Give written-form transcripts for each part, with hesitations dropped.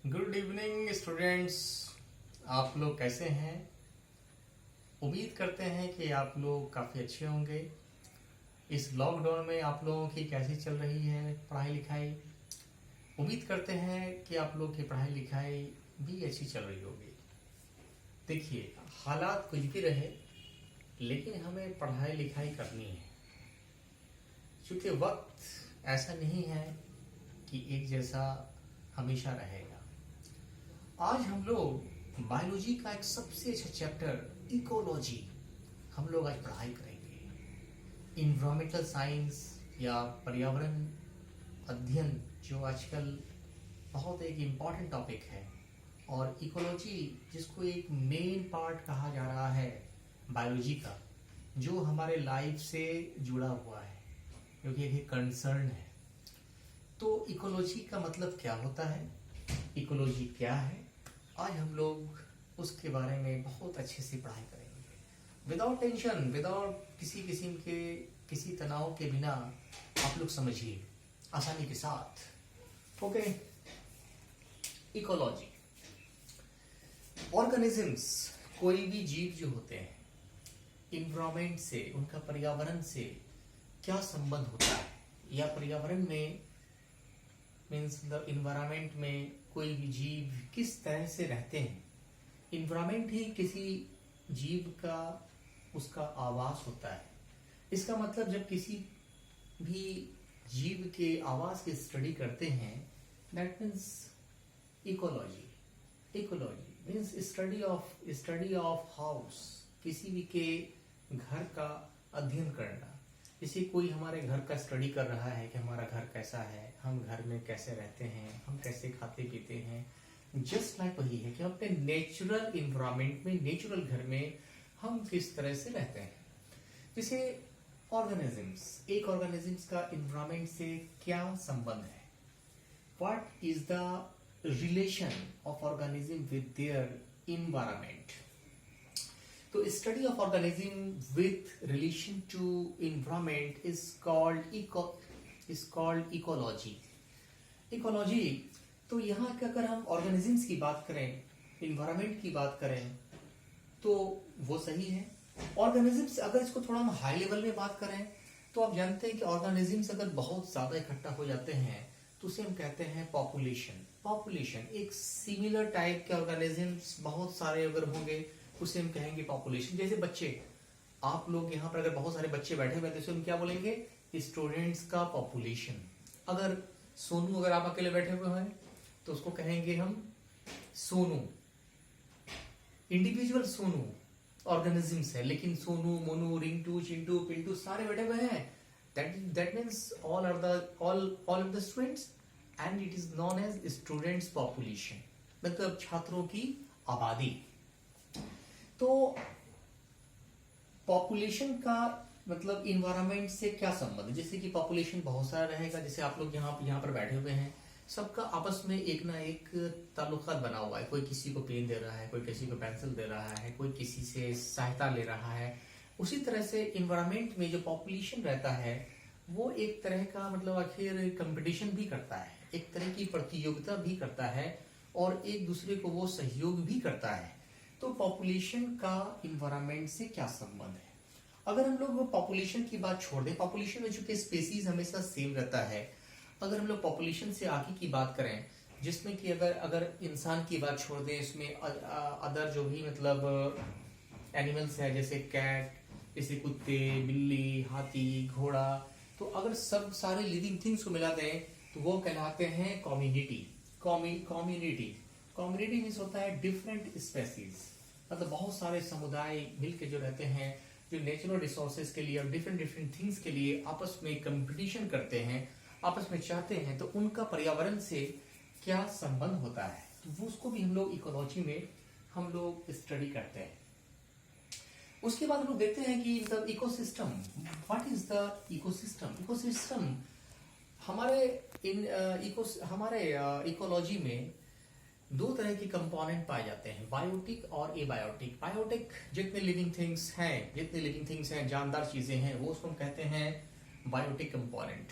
Good evening students. आप लोग कैसे हैं? उम्मीद करते हैं कि आप लोग काफ़ी अच्छे होंगे। इस लॉकडाउन में आप लोगों की कैसी चल रही है पढ़ाई लिखाई? उम्मीद करते हैं कि आप लोग की पढ़ाई लिखाई भी अच्छी चल रही होगी। देखिए, हालात कुछ भी रहे लेकिन हमें पढ़ाई लिखाई करनी है, क्योंकि वक्त ऐसा नहीं है कि एक जैसा हमेशा रहेगा। आज हम लोग बायोलॉजी का एक सबसे अच्छा चैप्टर इकोलॉजी हम लोग आज पढ़ाई करेंगे। इन्वायरमेंटल साइंस या पर्यावरण अध्ययन जो आजकल बहुत एक इम्पॉर्टेंट टॉपिक है, और इकोलॉजी जिसको एक मेन पार्ट कहा जा रहा है बायोलॉजी का, जो हमारे लाइफ से जुड़ा हुआ है, क्योंकि एक कंसर्न है। तो इकोलॉजी का मतलब क्या होता है, इकोलॉजी क्या है, आज हम लोग उसके बारे में बहुत अच्छे से पढ़ाई करेंगे। विदाउट टेंशन, विदाउट किसी किस्म के किसी तनाव के बिना आप लोग समझिए आसानी के साथ। Okay, ecology. ऑर्गेनिजम्स, कोई भी जीव जो होते हैं, इन्वायरमेंट से, उनका पर्यावरण से क्या संबंध होता है, या पर्यावरण में मीन्स द इन्वायरमेंट में कोई भी जीव किस तरह से रहते हैं। इन्वायरमेंट ही किसी जीव का उसका आवास होता है। इसका मतलब जब किसी भी जीव के आवास की स्टडी करते हैं, that means ecology. Ecology means study of house, किसी भी के घर का अध्ययन करना। जैसे कोई हमारे घर का स्टडी कर रहा है कि हमारा घर कैसा है, हम घर में कैसे रहते हैं, हम कैसे खाते पीते हैं। जस्ट लाइक वही है कि हम अपने नेचुरल इन्वायरमेंट में, नेचुरल घर में हम किस तरह से रहते हैं। जैसे ऑर्गेनिजम्स, एक ऑर्गेनिजम्स का इन्वायरमेंट से क्या संबंध है, what is the relation of organism with their environment. तो study of organism with relation to environment is called ecology. Ecology. तो यहाँ के अगर हम ऑर्गेनिजम्स की बात करें, इन्वायरमेंट की बात करें, तो वो सही है। ऑर्गेनिजम्स अगर इसको थोड़ा हम हाई लेवल में बात करें, तो आप जानते हैं कि ऑर्गेनिजम्स अगर बहुत ज्यादा इकट्ठा हो जाते हैं तो उसे हम कहते हैं पॉपुलेशन। पॉपुलेशन, एक सिमिलर टाइप के ऑर्गेनिजम्स बहुत सारे अगर होंगे उसे हम कहेंगे पॉपुलेशन। जैसे बच्चे, आप लोग यहाँ पर अगर बहुत सारे बच्चे बैठे हुए हैं तो हम क्या बोलेंगे, स्टूडेंट्स का पॉपुलेशन। अगर सोनू, अगर आप अकेले बैठे हुए हैं तो उसको कहेंगे हम सोनू। इंडिविजुअल सोनू ऑर्गेनिजम्स है, लेकिन सोनू, मोनू, रिंटू, चिंटू, पिंटू सारे बैठे हुए हैं। that means all are the students and it is known as students population, मतलब छात्रों की आबादी। तो पॉपुलेशन का मतलब इन्वायरमेंट से क्या संबंध, जैसे कि पॉपुलेशन बहुत सारा रहेगा, जैसे आप लोग यहाँ पर बैठे हुए हैं, सबका आपस में एक ना एक ताल्लुकात बना हुआ है। कोई किसी को पेन दे रहा है, कोई किसी को पेंसिल दे रहा है, कोई किसी से सहायता ले रहा है। उसी तरह से इन्वायरमेंट में जो पॉपुलेशन रहता है वो एक तरह का मतलब आखिर कंपटीशन भी करता है, एक तरह की प्रतियोगिता भी करता है, और एक दूसरे को वो सहयोग भी करता है। तो पॉपुलेशन का इन्वायरमेंट से क्या संबंध है? अगर हम लोग पॉपुलेशन की बात छोड़ दें, पॉपुलेशन में चूंकि स्पेसीज हमेशा सेम रहता है, अगर हम लोग पॉपुलेशन से आगे की बात करें, जिसमें कि अगर इंसान की बात छोड़ दें, इसमें अदर जो भी मतलब एनिमल्स है, जैसे कैट, जैसे कुत्ते, बिल्ली, हाथी, घोड़ा, तो अगर सब सारे लिविंग थिंग्स को मिला दें तो वो कहलाते हैं कम्युनिटी। कम्युनिटी मीन्स होता है डिफरेंट स्पेसीज, मतलब बहुत सारे समुदाय मिलके जो रहते हैं, जो नेचुरल रिसोर्सेज के लिए और डिफरेंट थिंग्स के लिए आपस में कंपटीशन करते हैं, आपस में चाहते हैं, तो उनका पर्यावरण से क्या संबंध होता है, तो वो उसको भी हम लोग इकोलॉजी में हम लोग स्टडी करते हैं। उसके बाद हम लोग देखते हैं कि the ecosystem, what is the ecosystem. Ecosystem हमारे इकोलॉजी में दो तरह के कंपोनेंट पाए जाते हैं, बायोटिक और एबायोटिक। बायोटिक जितने लिविंग थिंग्स हैं, जानदार चीजें हैं, वो उसको हम कहते हैं बायोटिक कंपोनेंट।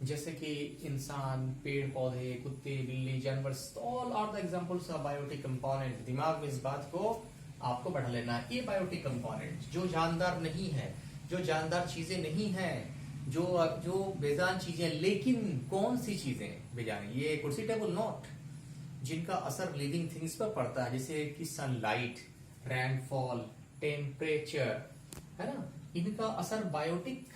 जैसे कि इंसान, पेड़ पौधे, कुत्ते, बिल्ली, जानवर, all are the examples of biotic component. दिमाग में इस बात को आपको बढ़ा लेना है। ये बायोटिक कंपोनेंट जो जानदार नहीं है, जो जानदार चीजें नहीं है, जो बेजान चीजें, लेकिन कौन सी चीजें बेजान? ये कुर्सी टेबल नॉट, जिनका असर लिविंग थिंग्स पर पड़ता है, जैसे कि सनलाइट, रैनफॉल, टेम्परेचर, है ना, इनका असर बायोटिक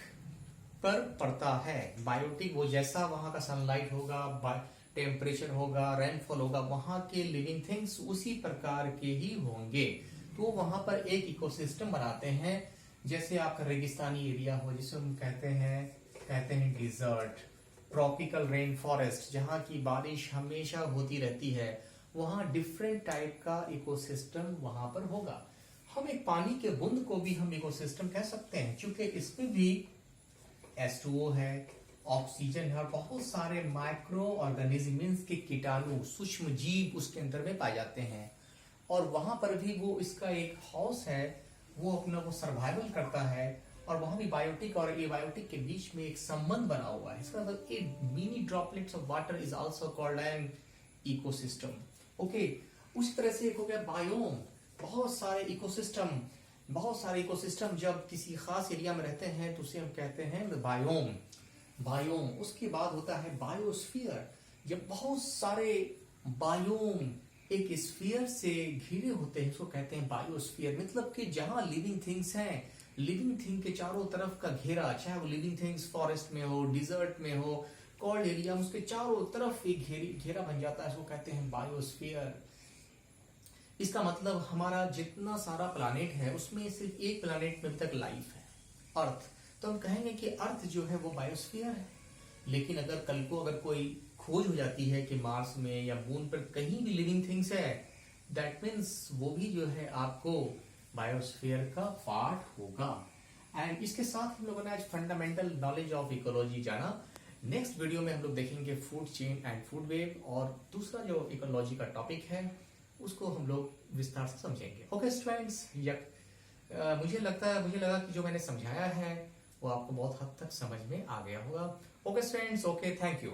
पर पड़ता है। बायोटिक वो जैसा वहां का सनलाइट होगा, टेम्परेचर होगा, रेनफॉल होगा, वहां के लिविंग थिंग्स उसी प्रकार के ही होंगे। तो वहां पर एक इकोसिस्टम बनाते हैं। जैसे आपका रेगिस्तानी एरिया हो, जिसे हम कहते हैं डिजर्ट, ट्रॉपिकल रेन फॉरेस्ट, जहाँ की बारिश हमेशा होती रहती है, वहां डिफरेंट टाइप का इकोसिस्टम वहां पर होगा। हम एक पानी के बूंद को भी हम इकोसिस्टम कह सकते हैं, क्योंकि इसमें भी H2O है, ऑक्सीजन है, और बहुत सारे माइक्रो ऑर्गेनिजम्स के कीटाणु, सूक्ष्म जीव उसके अंदर में पाए जाते हैं। और वहां पर भी वो इसका एक हाउस है, वो अपना वो सर्वाइवल करता है। और वहां भी बायोटिक और एबायोटिक के बीच में एक संबंध बना हुआ है। इसका मतलब a mini droplets of water is also called an ecosystem. Okay, उसी तरह से एक हो गया बायोम। बहुत सारे इकोसिस्टम जब किसी खास एरिया में रहते हैं तो उसे हम कहते हैं बायोम। उसके बाद होता है बायोस्फीयर। जब बहुत सारे बायोम एक स्फीयर से घिरे होते हैं, उसको कहते हैं बायोस्फीयर। मतलब कि जहां लिविंग थिंग्स हैं, लिविंग थिंग के चारों तरफ का घेरा, चाहे वो लिविंग थिंग्स फॉरेस्ट में हो, डिजर्ट में हो, कोल्ड एरिया में, उसके चारों तरफ एक घेरा बन जाता है, उसको कहते हैं बायोस्फीयर। इसका मतलब हमारा जितना सारा प्लानेट है उसमें सिर्फ एक प्लानेट में अभी तक लाइफ है, अर्थ। तो हम कहेंगे कि अर्थ जो है वो बायोस्फीयर है। लेकिन अगर कल को अगर कोई खोज हो जाती है कि मार्स में या मून पर कहीं भी लिविंग थिंग्स है, दैट मीन्स वो भी जो है आपको बायोस्फीयर का पार्ट होगा। एंड इसके साथ हम लोगों ने आज फंडामेंटल नॉलेज ऑफ इकोलॉजी जाना। नेक्स्ट वीडियो में हम लोग देखेंगे food chain and food web, और दूसरा जो इकोलॉजी का टॉपिक है उसको हम लोग विस्तार से समझेंगे। ओके स्टूडेंट्स, मुझे लगा कि जो मैंने समझाया है वो आपको बहुत हद तक समझ में आ गया होगा। Okay students, okay, thank you.